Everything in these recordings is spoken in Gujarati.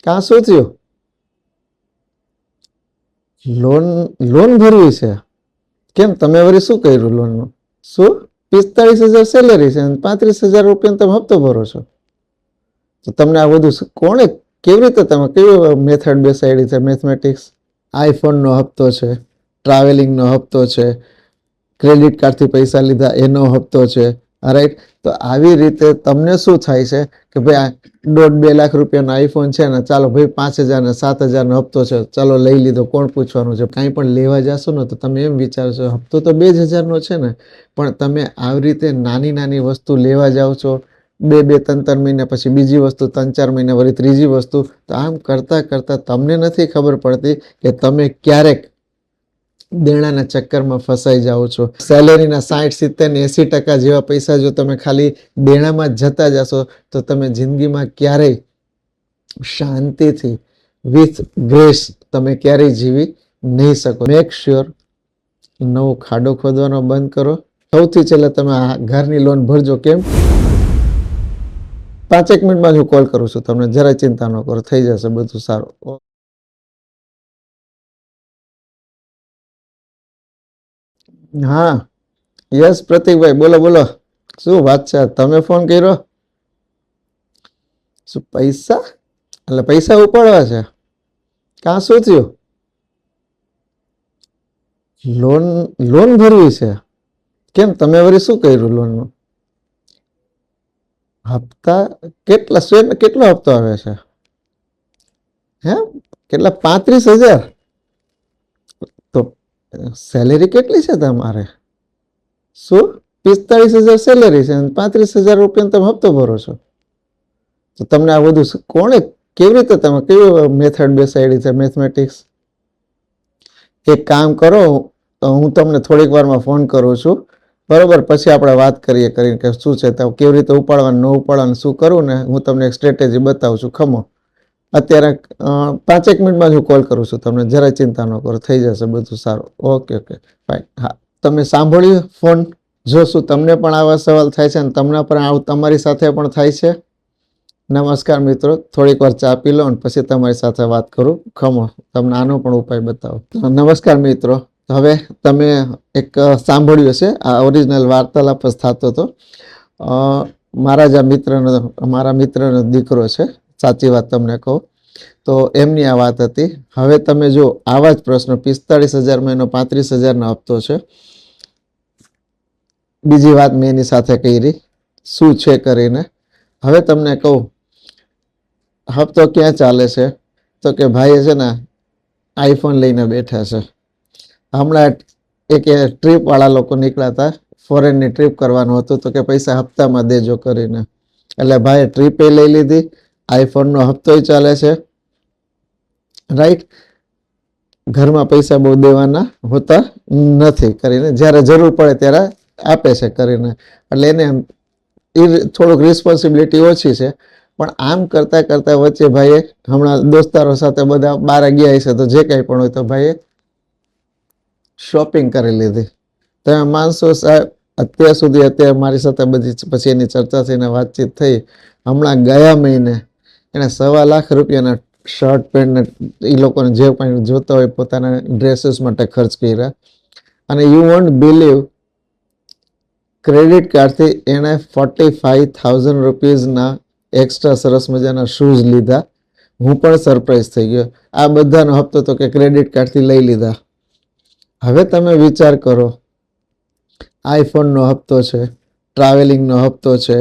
કાં શું થયું? લોન લોન ભરવી છે? કેમ, તમે વળી શું કર્યું લોનનું? શું 45,000 સેલેરી છે અને 35,000 રૂપિયાનો તમે હપ્તો ભરો છો? તો તમને આ બધું કોણે, કેવી રીતે, તમે કેવી મેથડ બેસાડી છે? મેથમેટિક્સ. આઈફોનનો હપ્તો છે, ટ્રાવેલિંગનો હપ્તો છે, ક્રેડિટ કાર્ડથી પૈસા લીધા એનો હપ્તો છે, રાઈટ? તો આવી રીતે તમને શું થાય છે કે ભાઈ 1.5-2 લાખ રૂપિયાનો આઈફોન છે ને, ચાલો ભાઈ 5,000 ને 7,000નો હપ્તો છે, ચાલો લઈ લીધો, કોણ પૂછવાનું છે? કાંઈ પણ લેવા જશો ને તો તમે એમ વિચારશો હપ્તો તો 2,000નો છે ને, પણ તમે આવી રીતે નાની નાની વસ્તુ લેવા જાઓ છો, 2-3 મહિના પછી બીજી વસ્તુ, 3-4 મહિના વળી ત્રીજી વસ્તુ. તો આમ કરતાં કરતાં તમને નથી ખબર પડતી કે તમે ક્યારેક દેણાના ચક્કરમાં ફસાઈ જાઓ છો. સેલેરીના 60-70-80% જેવા પૈસા જો તમે ખાલી દેણામાં જ જતા જશો તો તમે જિંદગીમાં ક્યારેય શાંતિથી વિથ ગ્રેસ તમે ક્યારેય જીવી નહીં શકો. મેક શ્યોર નવો ખાડો ખોદવાનો બંધ કરો. સૌથી છેલ્લે તમે આ ઘરની લોન ભરજો. કેમ? 5 મિનિટમાં જ હું કોલ કરું છું તમને, જરાય ચિંતા ન કરો, થઈ જશે બધું સારું. હા, યસ પ્રતિકભાઈ, બોલો બોલો. શું વાત છે? તમે ફોન કર્યો? શું પૈસા? એટલે પૈસા ઉપાડવા છે? કાં શું થયું? લોન લોન ભરવી છે? કેમ, તમે વળી શું કર્યું લોનનું? હપ્તા કેટલા? કેટલો હપ્તો આવે છે? હે, કેટલા? 35,000? તો સેલેરી કેટલી છે તમારે? શું 45,000 સેલેરી છે અને 35,000 રૂપિયાનો તમે હપ્તો ભરો છો? તો તમને આ બધું કોણે, કેવી રીતે, તમે કેવી મેથડ બેસાડી છે? મેથમેટિક્સ. એક કામ કરો, હું તમને થોડીક વારમાં ફોન કરું છું, બરોબર? પછી આપણે વાત કરીએ કરીને કે શું છે, તો કેવી રીતે ઉપાડવાનું, ન ઉપાડવાનું, શું કરવું ને હું તમને એક સ્ટ્રેટેજી બતાવું છું. ખમો, અત્યારે 5 મિનિટમાં જ હું કોલ કરું છું તમને, જરાય ચિંતા ન કરો, થઈ જશે બધું સારું. Okay okay, fine. હા, તમે સાંભળ્યું ફોન? જો શું તમને પણ આવા સવાલ થાય છે અને તમને પણ આવું તમારી સાથે પણ થાય છે? નમસ્કાર મિત્રો, થોડીક વાર ચા પી લો અને પછી તમારી સાથે વાત કરું. ખમો, તમને આનો પણ ઉપાય બતાવો. નમસ્કાર મિત્રો, હવે તમે એક સાંભળ્યું હશે, આ ઓરિજિનલ વાર્તાલાપ જ થતો હતો. મારા જ મારા મિત્રનો દીકરો છે, સાચી વાત તમને કહું તો એમની આ વાત હતી. હવે તમે જો આવા જ પ્રશ્નો, 45,000માં એનો 35,000નો હપ્તો છે. બીજી વાત મેં એની સાથે કરી, શું છે કરીને. હવે તમને કહું હપ્તો ક્યાં ચાલે છે, તો કે ભાઈ છે ને આઈફોન લઈને બેઠા છે. હમણાં એક ટ્રીપ વાળા લોકો નીકળ્યા હતા, ફોરેનની ટ્રીપ કરવાનું હતું, તો કે પૈસા હપ્તામાં દેજો કરીને. એટલે ભાઈ ટ્રીપે લઈ લીધી, આઈફોનનો હપ્તોય ચાલે છે, રાઈટ? ઘરમાં પૈસા બહુ દેવાના હોતા નથી કરીને, જ્યારે જરૂર પડે ત્યારે આપે છે કરીને. એટલે એને થોડુંક રિસ્પોન્સિબિલિટી ઓછી છે. પણ આમ કરતા કરતા વચ્ચે ભાઈએ હમણાં દોસ્તારો સાથે બધા બહાર ગયા હશે, તો જે કંઈ પણ હોય તો ભાઈએ શોપિંગ કરી લીધી. તમે માનશો સાહેબ, અત્યાર સુધી અત્યારે મારી સાથે બધી પછી એની ચર્ચા થઈને વાતચીત થઈ, હમણાં ગયા મહિને એને 1.25 લાખ રૂપિયાના શર્ટ પેન્ટ એ લોકોને જે પણ જોતા હોય પોતાના ડ્રેસીસ માટે ખર્ચ કર્યા. અને યુ વોન્ટ બિલીવ, ક્રેડિટ કાર્ડથી એણે 45,000 રૂપીઝના એક્સ્ટ્રા સરસ મજાના શૂઝ લીધા. હું પણ સરપ્રાઈઝ થઈ ગયો. આ બધાનો હપ્તો તો કે ક્રેડિટ કાર્ડથી લઈ લીધા. હવે તમે વિચાર કરો, આઈફોનનો હપ્તો છે, ટ્રાવેલિંગનો હપ્તો છે,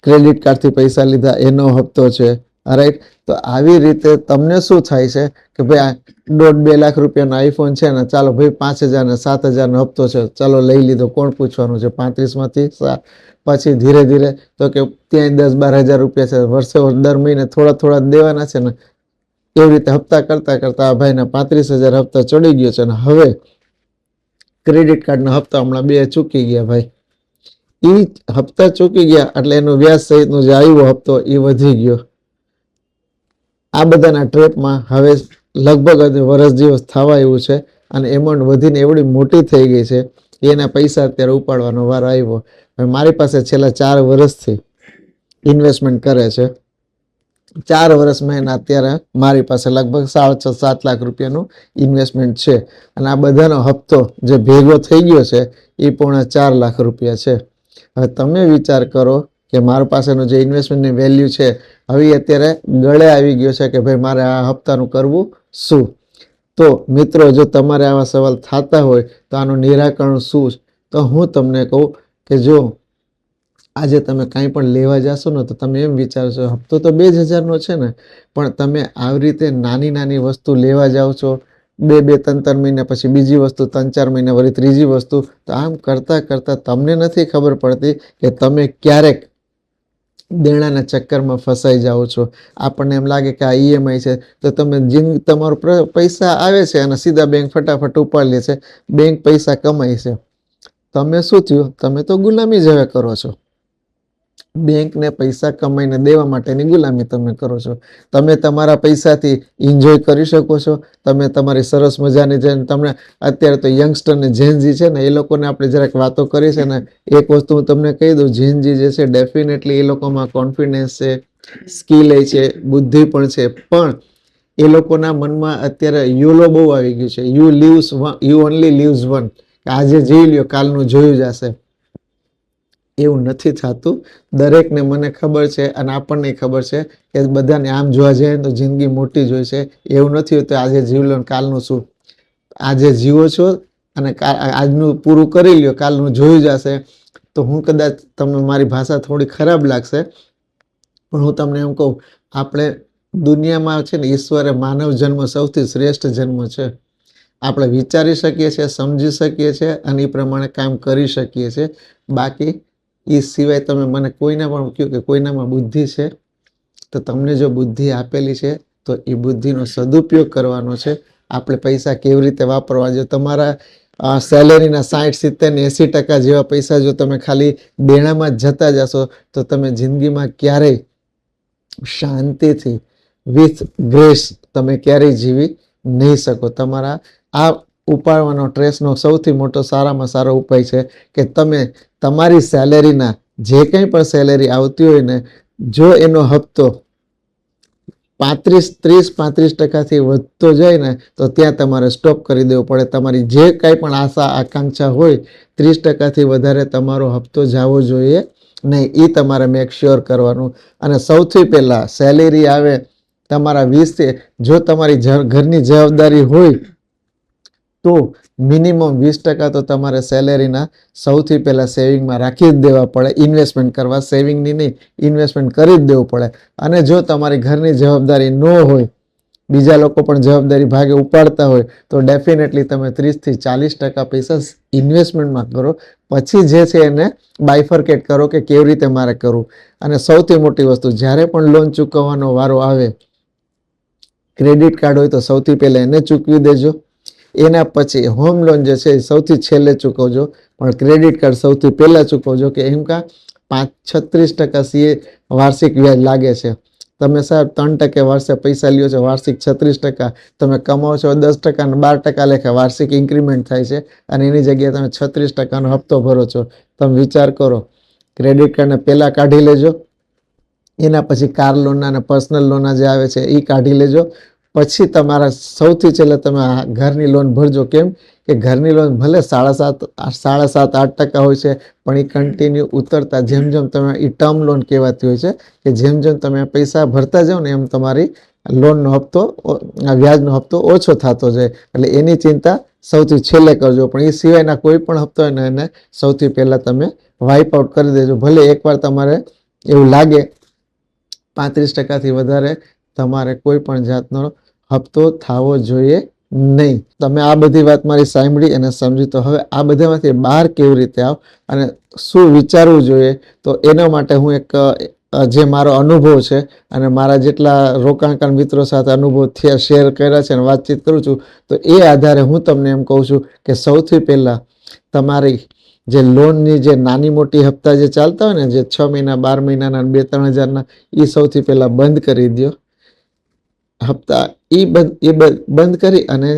ક્રેડિટ કાર્ડથી પૈસા લીધા એનો હપ્તો છે, રાઈટ? તો આવી રીતે તમને શું થાય છે કે ભાઈ 1.5-2 લાખ રૂપિયાનો આઈફોન છે ને, ચાલો ભાઈ 5,000 ને 7,000નો હપ્તો છે, ચાલો લઈ લીધો, કોણ પૂછવાનું છે? 35માંથી પછી ધીરે ધીરે તો કે ત્યાં 10-12 હજાર રૂપિયા છે, વર્ષે દર મહિને થોડા થોડા દેવાના છે ને. એવી રીતે હપ્તા કરતા કરતા આ ભાઈને 35,000 હપ્તા ચડી ગયો છે. અને હવે ક્રેડિટ કાર્ડના હપ્તા હમણાં 2 ચૂકી ગયા ભાઈ. એ હપ્તા ચૂકી ગયા એટલે એનું વ્યાજ સહિતનો જે આવ્યો હપ્તો એ વધી ગયો. આ બધાના ટ્રેપમાં હવે લગભગ વર્ષ જેવું થવા એવું છે અને એમાઉન્ટ વધીને એવડી મોટી થઈ ગઈ છે, એના પૈસા અત્યારે ઉપાડવાનો વારો આવ્યો. મારી પાસે છેલ્લા 4 વર્ષથી ઇન્વેસ્ટમેન્ટ કરે છે. 4 વર્ષમાં એના અત્યારે મારી પાસે લગભગ 6.5-7 લાખ રૂપિયાનું ઇન્વેસ્ટમેન્ટ છે અને આ બધાનો હપ્તો જે ભેગો થઈ ગયો છે એ 4.5 લાખ રૂપિયા છે. હવે તમે વિચાર કરો કે મારી પાસેનું જે ઇન્વેસ્ટમેન્ટની વેલ્યુ છે હવે અત્યારે ગળે આવી ગયો છે કે ભાઈ મારે આ હપ્તાનું કરવું શું. તો મિત્રો, જો તમારે આવા સવાલ થતા હોય તો આનું નિરાકરણ શું, તો હું તમને કહું કે જો આજે તમે કાંઈ પણ લેવા જશો ને તો તમે એમ વિચારશો હપ્તો તો 2,000નો છે ને, પણ તમે આવી રીતે નાની નાની વસ્તુ લેવા જાઓ છો, 2-3 મહિના પછી બીજી વસ્તુ, 3-4 મહિના વળી ત્રીજી વસ્તુ, તો આમ કરતાં કરતાં તમને નથી ખબર પડતી કે તમે ક્યારેક દેણાના ચક્કરમાં ફસાઈ જાઓ છો. આપણને એમ લાગે કે આ ઈએમઆઈ છે તો તમે તમારો પૈસા આવે છે અને સીધા બેંક ફટાફટ ઉપાડી લે છે, બેંક પૈસા કમાય છે. તમે શું થયું? તમે તો ગુલામી જ હવે કરો છો. બેંકને પૈસા કમાઈને દેવા માટેની ગુલામી તમે કરો છો. તમે તમારા પૈસાથી એન્જોય કરી શકો છો. તમે તમારી સરસ મજાની જે તમને અત્યારે તો યંગસ્ટરને જેનજી છે ને એ લોકોને આપણે જરાક વાતો કરી છે ને, એક વસ્તુ હું તમને કહી દઉં, જેનજી જે છે ડેફિનેટલી એ લોકોમાં કોન્ફિડન્સ છે, સ્કિલ છે, બુદ્ધિ પણ છે, પણ એ લોકોના મનમાં અત્યારે યુલો બહુ આવી ગયું છે. You only leaves one. આજે જીવી લ્યો, કાલનું જોયું જશે. એવું નથી થતું. દરેકને મને ખબર છે અને આપણને ખબર છે કે બધાને આમ જોવા જઈએ તો જિંદગી મોટી જ હોય છે. એવું નથી હોતું આજે જીવ લો કાલનું શું. આજે જીવો છો અને આજનું પૂરું કરી લ્યો, કાલનું જોયું જશે. તો હું કદાચ તમને મારી ભાષા થોડી ખરાબ લાગશે, પણ હું તમને એમ કહું, આપણે દુનિયામાં છે ને ઈશ્વરે માનવ જન્મ સૌથી શ્રેષ્ઠ જન્મ છે. આપણે વિચારી શકીએ છીએ, સમજી શકીએ છીએ અને એ પ્રમાણે કામ કરી શકીએ છીએ. બાકી એ સિવાય તમે મને કોઈને પણ કહ્યું કે કોઈનામાં બુદ્ધિ છે, તો તમને જો બુદ્ધિ આપેલી છે તો એ બુદ્ધિનો સદુપયોગ કરવાનો છે. આપણે પૈસા કેવી રીતે વાપરવા, જો તમારા સેલેરીના 60-70-80% જેવા પૈસા જો તમે ખાલી દેણામાં જ જતા જશો તો તમે જિંદગીમાં ક્યારેય શાંતિથી વિથ ગ્રેસ તમે ક્યારેય જીવી નહીં શકો. તમારા આ ઉપાડવાનો ટ્રેસનો સૌથી મોટો સારામાં સારો ઉપાય છે કે તમે તમારી સેલેરીના જે કંઈ પણ સેલેરી આવતી હોય ને, જો એનો હપ્તો 30-35% વધતો જાય ને તો ત્યાં તમારે સ્ટોપ કરી દેવો પડે. તમારી જે કાંઈ પણ આશા આકાંક્ષા હોય 30%થી વધારે તમારો હપ્તો જવો જોઈએ નહીં. એ તમારે મેક શ્યોર કરવાનું. અને સૌથી પહેલાં સેલેરી આવે તમારા 20, જો તમારી ઘરની જવાબદારી હોય તો મિનિમમ 20% તો તમારે સેલેરીના સૌથી પહેલાં સેવિંગમાં રાખી જ દેવા પડે. ઇન્વેસ્ટમેન્ટ કરવા, સેવિંગની નહીં, ઇન્વેસ્ટમેન્ટ કરી જ દેવું પડે. અને જો તમારી ઘરની જવાબદારી ન હોય, બીજા લોકો પણ જવાબદારી ભાગે ઉપાડતા હોય, તો ડેફિનેટલી તમે 30-40% પૈસા ઇન્વેસ્ટમેન્ટમાં કરો. પછી જે છે એને બાયફર્કેટ કરો કે કેવી રીતે મારે કરવું. અને સૌથી મોટી વસ્તુ, જ્યારે પણ લોન ચૂકવવાનો વારો આવે, ક્રેડિટ કાર્ડ હોય તો સૌથી પહેલાં એને ચૂકવી દેજો. એના પછી હોમ લોન જે છે એ સૌથી છેલ્લે ચૂકવજો, પણ ક્રેડિટ કાર્ડ સૌથી પહેલાં ચૂકવજો. કે એમ કા 36% સીએ વાર્ષિક વ્યાજ લાગે છે. તમે સાહેબ 3% વર્ષે પૈસા લ્યો છો, વાર્ષિક 36%. તમે કમાવો છો 10% અને 12% લેખે વાર્ષિક ઇન્ક્રીમેન્ટ થાય છે અને એની જગ્યાએ તમે 36%નો હપ્તો ભરો છો. તમે વિચાર કરો, ક્રેડિટ કાર્ડને પહેલાં કાઢી લેજો, એના પછી કાર લોનના અને પર્સનલ લોનના જે આવે છે એ કાઢી લેજો. પછી તમારા સૌથી છેલ્લે તમે ઘરની લોન ભરજો. કેમ કે ઘરની લોન ભલે 7.5-8% હોય છે, પણ એ કન્ટિન્યુ ઉતરતા જેમ જેમ તમે, એ ટર્મ લોન કહેવાતી હોય છે કે જેમ જેમ તમે પૈસા ભરતા જાઓ ને એમ તમારી લોનનો હપ્તો, વ્યાજનો હપ્તો ઓછો થતો જાય. એટલે એની ચિંતા સૌથી છેલ્લે કરજો. પણ એ સિવાયના કોઈ પણ હપ્તો હોય ને એને સૌથી પહેલાં તમે વાઇપ આઉટ કરી દેજો. ભલે એકવાર તમારે એવું લાગે 35%થી વધારે તમારે કોઈ પણ જાતનો હપ્તો થવો જોઈએ નહીં. તમે આ બધી વાત મારી સાંભળી અને સમજી, તો હવે આ બધામાંથી બહાર કેવી રીતે આવ અને શું વિચારવું જોઈએ, તો એના માટે હું એક જે મારો અનુભવ છે અને મારા જેટલા રોકાણકાર મિત્રો સાથે અનુભવ શેર કર્યા છે અને વાતચીત કરું છું, તો એ આધારે હું તમને એમ કહું છું કે સૌથી પહેલાં તમારી જે લોનની જે નાની મોટી હપ્તા જે ચાલતા હોય ને, જે 6 મહિના, 12 મહિનાના, 2-3 હજારના, એ સૌથી પહેલાં બંધ કરી દો હપ્તા. એ બંધ કરી અને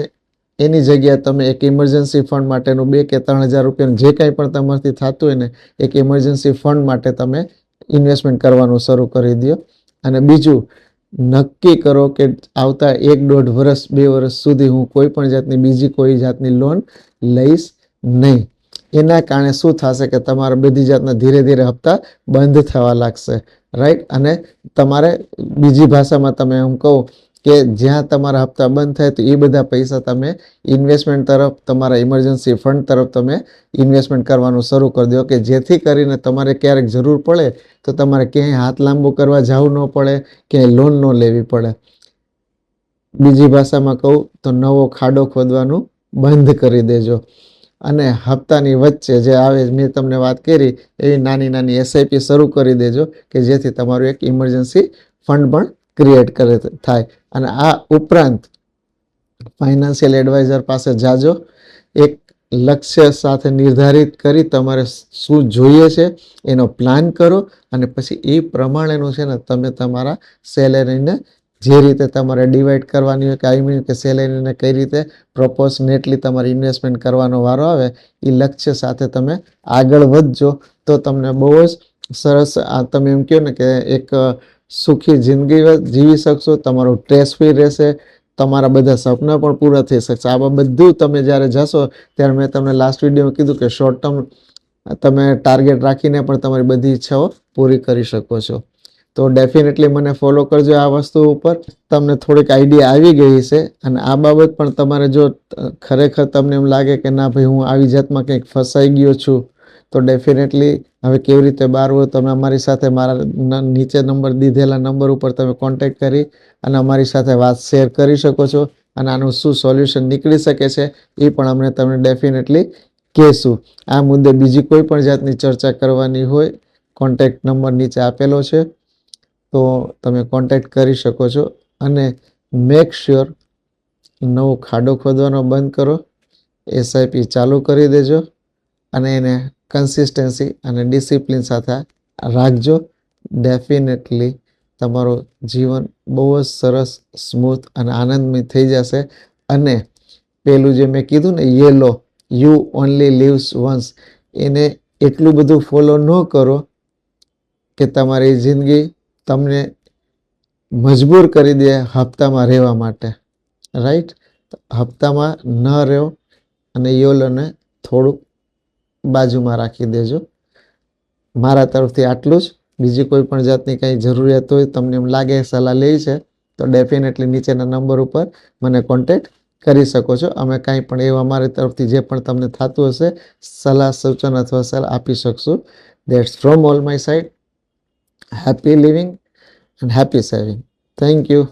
એની જગ્યાએ તમે એક ઇમરજન્સી ફંડ માટેનું 2 કે 3 હજાર રૂપિયાનું જે કાંઈ પણ તમારાથી થતું હોય ને, એક ઇમરજન્સી ફંડ માટે તમે ઇન્વેસ્ટમેન્ટ કરવાનું શરૂ કરી દો. અને બીજું નક્કી કરો કે આવતા 1-1.5 વર્ષ 2 વર્ષ સુધી હું કોઈ પણ જાતની બીજી કોઈ જાતની લોન લઈશ નહીં. એના કારણે શું થશે કે તમારા બધી જાતના ધીરે ધીરે હપ્તા બંધ થવા લાગશે, રાઈટ. અને તમારે બીજી ભાષામાં તમે એમ કહો કે જ્યાં તમારા હપ્તા બંધ થાય તો એ બધા પૈસા તમે ઇન્વેસ્ટમેન્ટ તરફ, તમારા ઇમરજન્સી ફંડ તરફ તમે ઇન્વેસ્ટમેન્ટ કરવાનું શરૂ કરી દો, કે જેથી કરીને તમારે ક્યારેક જરૂર પડે તો તમારે ક્યાંય હાથ લાંબો કરવા જવું ન પડે, ક્યાંય લોન ન લેવી પડે. બીજી ભાષામાં કહું તો નવો ખાડો ખોદવાનું બંધ કરી દેજો. અને હપ્તાની વચ્ચે જે આવે, મેં તમને વાત કરી એવી નાની નાની એસઆઈપી શરૂ કરી દેજો, કે જેથી તમારું એક ઇમરજન્સી ફંડ પણ ક્રિએટ થાય. અને આ ઉપરાંત ફાઇનાન્શિયલ એડવાઇઝર પાસે જાજો. એક લક્ષ્ય સાથે નિર્ધારિત કરી તમારે શું જોઈએ છે એનો પ્લાન કરો, અને પછી એ પ્રમાણેનું છે ને તમે તમારા સેલેરીને જે રીતે તમારે ડિવાઈડ કરવાની હોય, કે આઈ મીન કે સેલેરીને કઈ રીતે પ્રોપોર્શનેટલી તમારે ઇન્વેસ્ટમેન્ટ કરવાનો વારો આવે, એ લક્ષ્ય સાથે તમે આગળ વધજો તો તમને બહુ જ સરસ, તમે એમ કહો ને કે એક સુખી જિંદગી જીવી શકશો. તમારું સ્ટ્રેસ ફ્રી રહેશે, તમારા બધા સપના પણ પૂરા થઈ શકશે. આ બધું તમે જ્યારે જશો ત્યારે મેં તમને લાસ્ટ વિડીયોમાં કીધું કે શોર્ટ ટર્મ તમે ટાર્ગેટ રાખીને પણ તમારી બધી ઈચ્છાઓ પૂરી કરી શકો છો. તો ડેફિનેટલી મને ફોલો કરજો આ વસ્તુ ઉપર. તમને થોડીક આઈડિયા આવી ગઈ છે. અને આ બાબત પણ તમારે જો ખરેખર તમને એમ લાગે કે ના ભાઈ હું આવી જાતમાં કંઈક ફસાઈ ગયો છું, તો ડેફિનેટલી હવે કેવી રીતે બહાર હોય, તમે અમારી સાથે મારા નીચે નંબર દીધેલા નંબર ઉપર તમે કોન્ટેક્ટ કરી અને અમારી સાથે વાત શેર કરી શકો છો. અને આનું શું સોલ્યુશન નીકળી શકે છે એ પણ અમને તમને ડેફિનેટલી કહેશું. આ મુદ્દે બીજી કોઈ પણ જાતની ચર્ચા કરવાની હોય, કોન્ટેક્ટ નંબર નીચે આપેલો છે, તો તમે કોન્ટેક્ટ કરી શકો છો. અને મેક શ્યોર નવો ખાડો ખોદવાનો બંધ કરો, એસઆઈપી ચાલુ કરી દેજો, અને એને કન્સિસ્ટન્સી અને ડિસિપ્લિન સાથે રાખજો. ડેફિનેટલી તમારું જીવન બહુ જ સરસ, સ્મૂથ અને આનંદમય થઈ જશે. અને પેલું જે મેં કીધું ને, yellow you only leaves once, એને એટલું બધું ફોલો ન કરો કે તમારી જિંદગી તમને મજબૂર કરી દે હપ્તામાં રહેવા માટે, રાઈટ. હપ્તામાં ન રહો અને યોલોને થોડુંક બાજુમાં રાખી દેજો. મારા તરફથી આટલું જ. બીજી કોઈ પણ જાતની કંઈ જરૂરિયાત હોય, તમને એમ લાગે સલાહ લેવી છે, તો ડેફિનેટલી નીચેના નંબર ઉપર મને કોન્ટેક્ટ કરી શકો છો. અમે કાંઈ પણ એવું અમારી તરફથી જે પણ તમને થતું હશે સલાહ સૂચન અથવા સલાહ આપી શકશું. That's from all my side. Happy living and happy saving. Thank you.